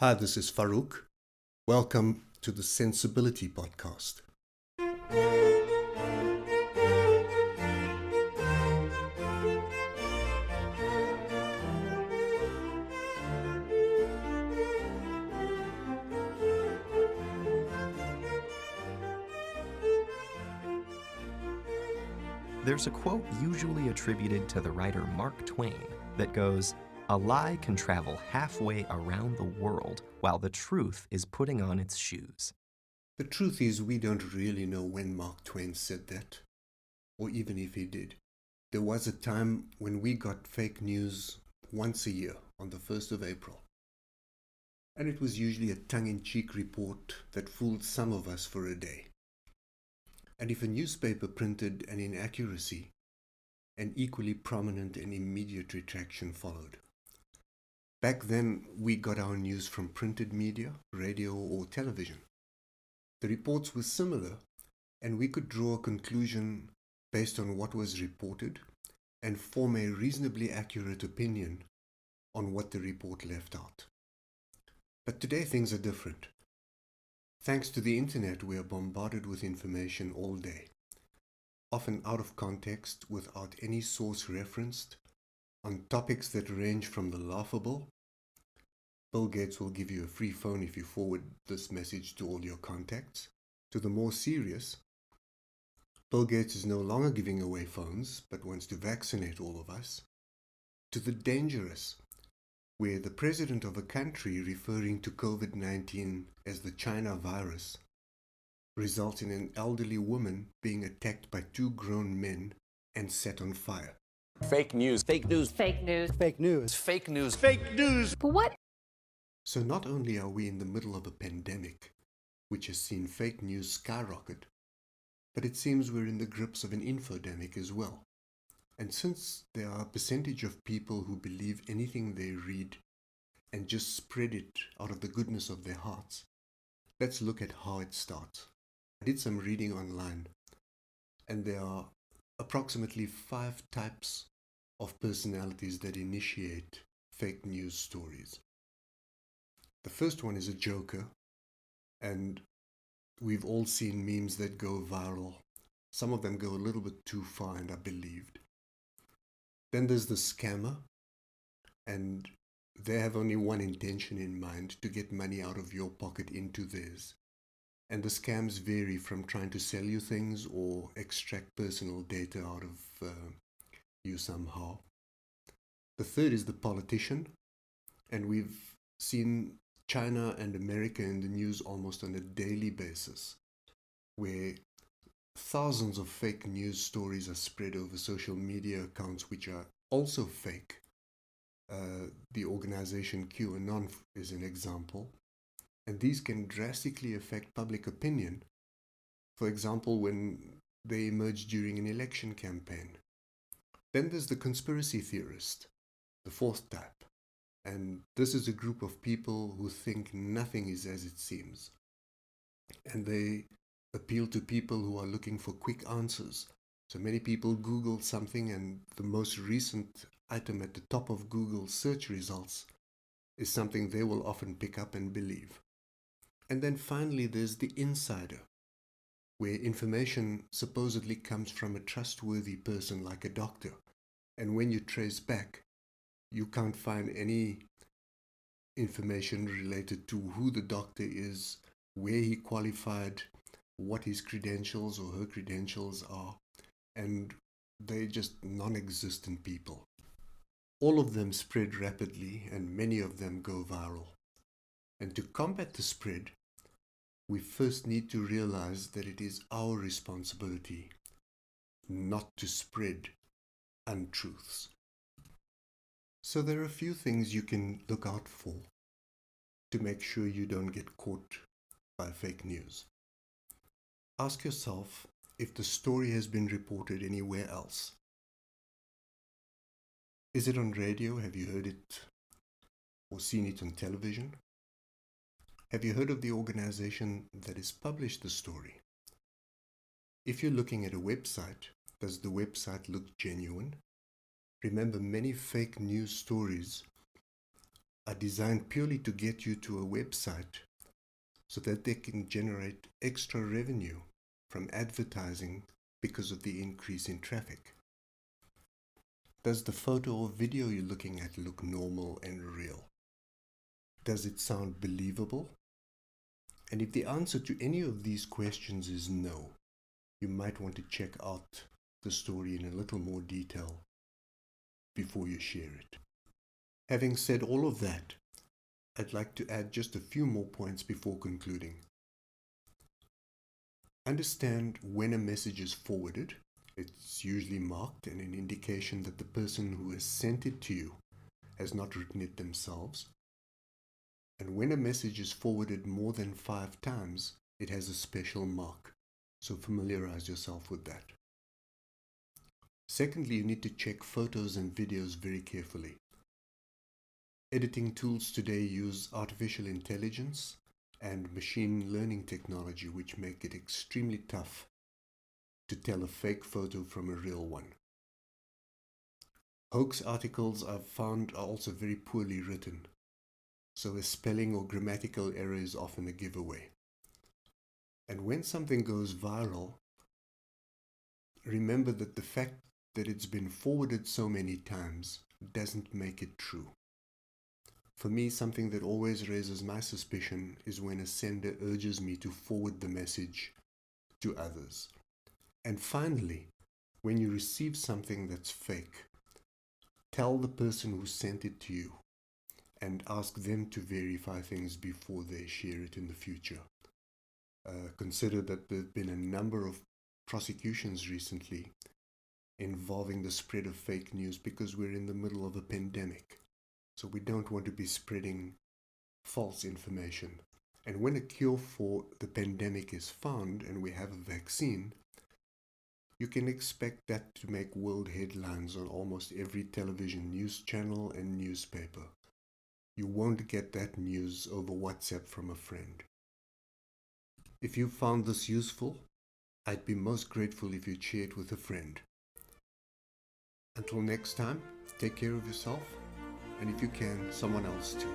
Hi, this is Farouk. Welcome to the Sensibility Podcast. There's a quote usually attributed to the writer Mark Twain that goes, "A lie can travel halfway around the world while the truth is putting on its shoes." The truth is, we don't really know when Mark Twain said that, or even if he did. There was a time when we got fake news once a year on the 1st of April. And it was usually a tongue-in-cheek report that fooled some of us for a day. And if a newspaper printed an inaccuracy, an equally prominent and immediate retraction followed. Back then, we got our news from printed media, radio, or television. The reports were similar, and we could draw a conclusion based on what was reported and form a reasonably accurate opinion on what the report left out. But today things are different. Thanks to the internet, we are bombarded with information all day, often out of context without any source referenced, on topics that range from the laughable. Bill Gates will give you a free phone if you forward this message to all your contacts, to the more serious. Bill Gates is no longer giving away phones, but wants to vaccinate all of us, to the dangerous, where the president of a country referring to COVID-19 as the China virus results in an elderly woman being attacked by two grown men and set on fire. Fake news. Fake news. Fake news. Fake news. Fake news. Fake news. But what? So not only are we in the middle of a pandemic, which has seen fake news skyrocket, but it seems we're in the grips of an infodemic as well. And since there are a percentage of people who believe anything they read and just spread it out of the goodness of their hearts, let's look at how it starts. I did some reading online, and there are approximately 5 types of personalities that initiate fake news stories. The first one is a joker, and we've all seen memes that go viral. Some of them go a little bit too far and are believed. Then there's the scammer, and they have only one intention in mind: to get money out of your pocket into theirs. And the scams vary from trying to sell you things or extract personal data out of you somehow. The third is the politician, and we've seen China and America in the news almost on a daily basis, where thousands of fake news stories are spread over social media accounts which are also fake. The organization QAnon is an example, and these can drastically affect public opinion. For example, when they emerge during an election campaign. Then there's the conspiracy theorist, the fourth type, and this is a group of people who think nothing is as it seems, and they appeal to people who are looking for quick answers. So many people Google something, and the most recent item at the top of Google's search results is something they will often pick up and believe. And then finally there's the insider, where information supposedly comes from a trustworthy person like a doctor, and when you trace back, you can't find any information related to who the doctor is, where he qualified, what his credentials or her credentials are, and they're just non-existent people. All of them spread rapidly, and many of them go viral. And to combat the spread, we first need to realize that it is our responsibility not to spread untruths. So there are a few things you can look out for to make sure you don't get caught by fake news. Ask yourself if the story has been reported anywhere else. Is it on radio? Have you heard it or seen it on television? Have you heard of the organization that has published the story? If you're looking at a website, does the website look genuine? Remember, many fake news stories are designed purely to get you to a website so that they can generate extra revenue from advertising because of the increase in traffic. Does the photo or video you're looking at look normal and real? Does it sound believable? And if the answer to any of these questions is no, you might want to check out the story in a little more detail before you share it. Having said all of that, I'd like to add just a few more points before concluding. Understand when a message is forwarded. It's usually marked and an indication that the person who has sent it to you has not written it themselves. And when a message is forwarded more than 5 times, it has a special mark. So familiarize yourself with that. Secondly, you need to check photos and videos very carefully. Editing tools today use artificial intelligence and machine learning technology, which make it extremely tough to tell a fake photo from a real one. Hoax articles I've found are also very poorly written, so a spelling or grammatical error is often a giveaway. And when something goes viral, remember that the fact that it's been forwarded so many times doesn't make it true. For me, something that always raises my suspicion is when a sender urges me to forward the message to others. And finally, when you receive something that's fake, tell the person who sent it to you and ask them to verify things before they share it in the future. Consider that there have been a number of prosecutions recently involving the spread of fake news because we're in the middle of a pandemic. So we don't want to be spreading false information. And when a cure for the pandemic is found and we have a vaccine, you can expect that to make world headlines on almost every television news channel and newspaper. You won't get that news over WhatsApp from a friend. If you found this useful, I'd be most grateful if you'd share it with a friend. Until next time, take care of yourself, and if you can, someone else too.